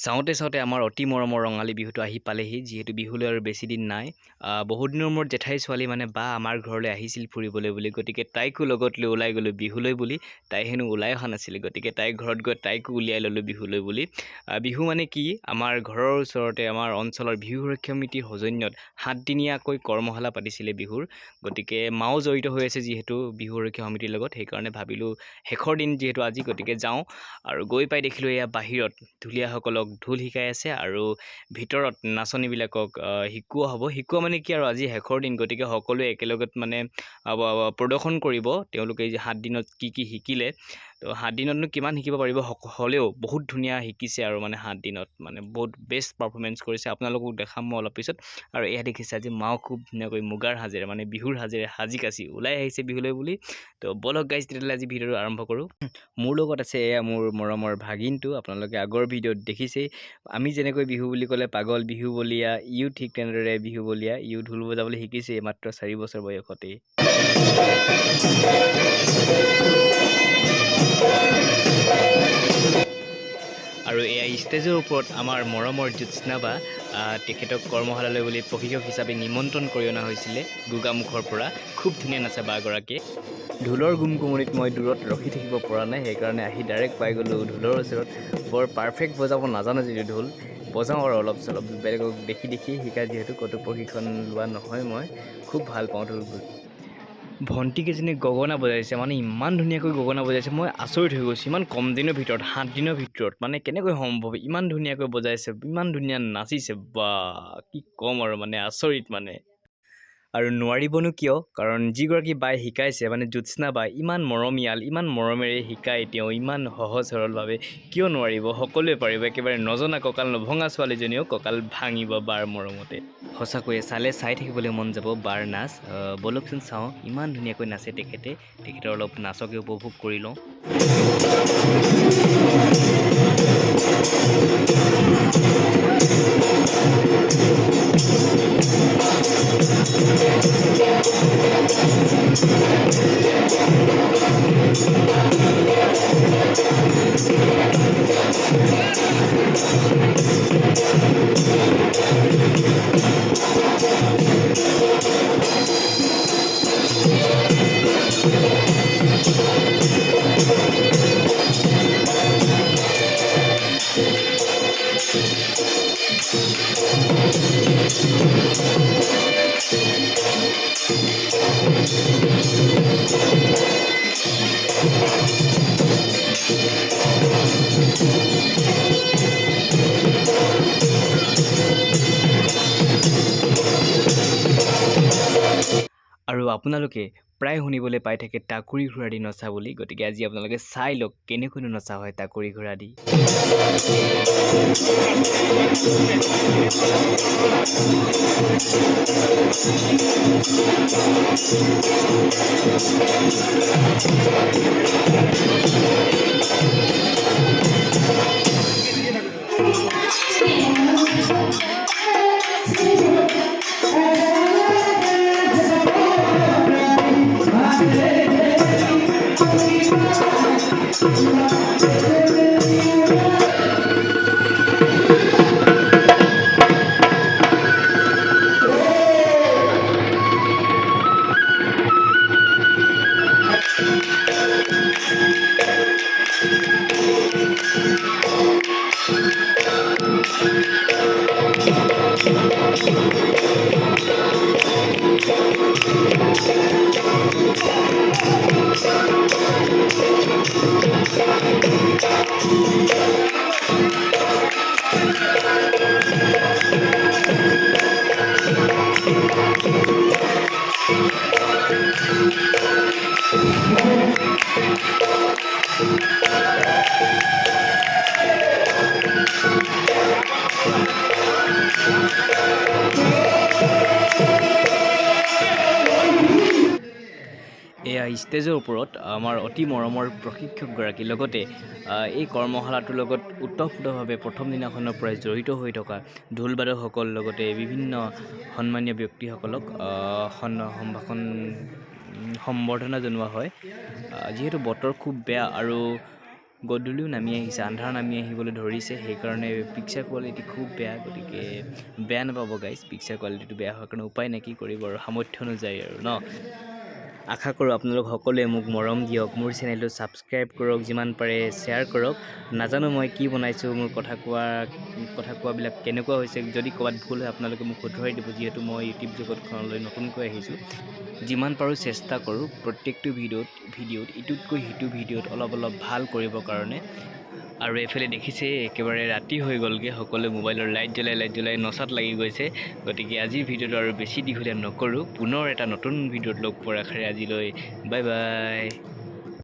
চাওঁতে চাওঁতে আমাৰ অতি মৰমৰ ৰঙালী বিহুটো আহি পালেহি যিহেতু বিহুলৈ আৰু বেছি দিন নাই বহুত দিনৰ মূৰত জেঠাই ছোৱালী মানে বা আমাৰ ঘৰলৈ আহিছিল ফুৰিবলৈ বুলি গতিকে তাইকো লগত লৈ ওলাই গ'লোঁ বিহুলৈ বুলি তাই হেনো ওলাই অহা নাছিলে গতিকে তাইৰ ঘৰত গৈ তাইকো উলিয়াই ল'লোঁ বিহুলৈ বুলি বিহু মানে কি আমাৰ ঘৰৰ ওচৰতে আমাৰ অঞ্চলৰ বিহু সুৰক্ষা সমিতিৰ সৌজন্যত 7 দিনীয়াকৈ কৰ্মশালা পাতিছিলে বিহুৰ গতিকে মাও জড়িত হৈ আছে যিহেতু বিহু সুৰক্ষা সমিতিৰ লগত সেইকাৰণে ভাবিলোঁ শেষৰ দিন যিহেতু আজি গতিকে যাওঁ আৰু গৈ পাই দেখিলোঁ এয়া বাহিৰত ঢুলীয়াসকলক ঢোল শিকাই আছে আৰু ভিতৰত নাচনীবিলাকক শিকোৱা মানে কি আৰু আজি শেষৰ দিন গতিকে সকলোৱে একেলগত মানে প্ৰদৰ্শন কৰিব তেওঁলোকে যে 7 দিনত কি শিকিলে তো 7 দিনতনো কিমান শিকিব পাৰিব হ'লেও বহুত ধুনীয়া শিকিছে আৰু মানে 7 দিনত মানে বহুত বেষ্ট পাৰফৰ্মেঞ্চ কৰিছে আপোনালোকক দেখাম মই অলপ পিছত আৰু এয়া দেখিছে আজি মাও খুব ধুনীয়াকৈ মুগাৰ সাজেৰে মানে বিহুৰ সাজেৰে সাজি কাচি ওলাই আহিছে বিহুলৈ বুলি তো বলক গাইজ তেতিয়াহ'লে আজি ভিডিঅ'টো আৰম্ভ কৰোঁ মোৰ লগত আছে এয়া মোৰ মৰমৰ ভাগিনটো আপোনালোকে আগৰ ভিডিঅ'ত দেখিছেই আমি যেনেকৈ বিহু বুলি ক'লে পাগল বিহু বলীয়া ইও ঠিক তেনেদৰে বিহু বলীয়া ইও ঢোল বজাবলৈ শিকিছে মাত্ৰ 4 বছৰ বয়সতেই আৰু এয়া ষ্টেজৰ ওপৰত আমাৰ মৰমৰ জ্যোৎস্না বা তেখেতক কৰ্মশালালৈ বুলি প্ৰশিক্ষক হিচাপে নিমন্ত্ৰণ কৰি অনা হৈছিলে গোগামুখৰ পৰা খুব ধুনীয়া নাচে বাগৰাকীয়ে ঢোলৰ গুমগুমনিত মই দূৰত ৰখি থাকিব পৰা নাই সেইকাৰণে আহি ডাইৰেক্ট পাই গ'লোঁ ঢোলৰ ওচৰত বৰ পাৰফেক্ট বজাব নাজানো যিটো ঢোল বজাওঁ আৰু অলপ চলপ বেলেগক দেখি শিকা যিহেতু ক'তো প্ৰশিক্ষণ লোৱা নহয় মই খুব ভাল পাওঁ ঢোল ভণ্টিকেইজনী গগনা বজাইছে মানে ইমান ধুনীয়াকৈ গগনা বজাইছে মই আচৰিত হৈ গৈছোঁ ইমান কম দিনৰ ভিতৰত 7 দিনৰ ভিতৰত মানে কেনেকৈ সম্ভৱ ইমান ধুনীয়াকৈ বজাইছে ইমান ধুনীয়া নাচিছে বা কি ক'ম আৰু মানে আচৰিত মানে আৰু নোৱাৰিবনো কিয় কাৰণ যিগৰাকী বাই শিকাইছে মানে জ্যোৎস্না বাই ইমান মৰমীয়াল ইমান মৰমেৰে শিকাই তেওঁ ইমান সহজ সৰলভাৱে কিয় নোৱাৰিব সকলোৱে পাৰিব একেবাৰে নজনা কঁকাল নভঙা ছোৱালীজনীও কঁকাল ভাঙিব বাৰ মৰমতে সঁচাকৈয়ে চাই থাকিবলৈ মন যাব বাৰ নাচ বলকচোন চাওঁ ইমান ধুনীয়াকৈ নাচে তেখেতৰ অলপ নাচকে উপভোগ কৰি লওঁ আৰু আপোনালোকে প্ৰায় শুনিবলৈ পাই থাকে টাকুৰি ঘোঁৰা দি নচা বুলি গতিকে আজি আপোনালোকে চাই লওক কেনেকৈনো নচা হয় টাকুৰি ঘোঁৰা দি এয়া ষ্টেজৰ ওপৰত আমাৰ অতি মৰমৰ প্ৰশিক্ষকগৰাকীৰ লগতে এই কৰ্মশালাটোৰ লগত ওতঃপ্ৰোতভাৱে প্ৰথম দিনাখনৰ পৰাই জড়িত হৈ থকা ঢোলবাদকসকল লগতে বিভিন্ন সন্মানীয় ব্যক্তিসকলক সম্বৰ্ধনা জনোৱা হয় যিহেতু বতৰ খুব বেয়া আৰু গধূলিও নামি আহিছে আন্ধাৰ নামি আহিবলৈ ধৰিছে সেইকাৰণে পিকচাৰ কোৱালিটি খুব বেয়া গতিকে বেয়া নাপাব গাইজ পিকচাৰ কোৱালিটিটো বেয়া হোৱাৰ কাৰণে উপায় নাই কি কৰিব আৰু সামৰ্থ্য অনুযায়ী আৰু ন আশা কৰোঁ আপোনালোক সকলোৱে মোক মৰম দিয়ক মোৰ চেনেলটো ছাবস্ক্ৰাইব কৰক যিমান পাৰে শ্বেয়াৰ কৰক নাজানো মই কি বনাইছোঁ মোৰ কথা কোৱাবিলাক কেনেকুৱা হৈছে যদি ক'ৰবাত ভুল হয় আপোনালোকে মোক শুধৰাই দিব যিহেতু মই ইউটিউব জগতখনলৈ নতুনকৈ আহিছোঁ যিমান পাৰোঁ চেষ্টা কৰোঁ প্ৰত্যেকটো ভিডিঅ'ত ইটোতকৈ সিটো ভিডিঅ'ত অলপ ভাল কৰিবৰ কাৰণে আৰু এফালে দেখিছে একেবাৰে ৰাতি হৈ গ'লগৈ সকলোৱে মোবাইলৰ লাইট জ্বলাই নচাত লাগি গৈছে গতিকে আজিৰ ভিডিঅ'টো আৰু বেছি দীঘলীয়া নকৰোঁ পুনৰ এটা নতুন ভিডিঅ'ত লগ পোৱাৰ আশাৰে আজিলৈ বাই বাই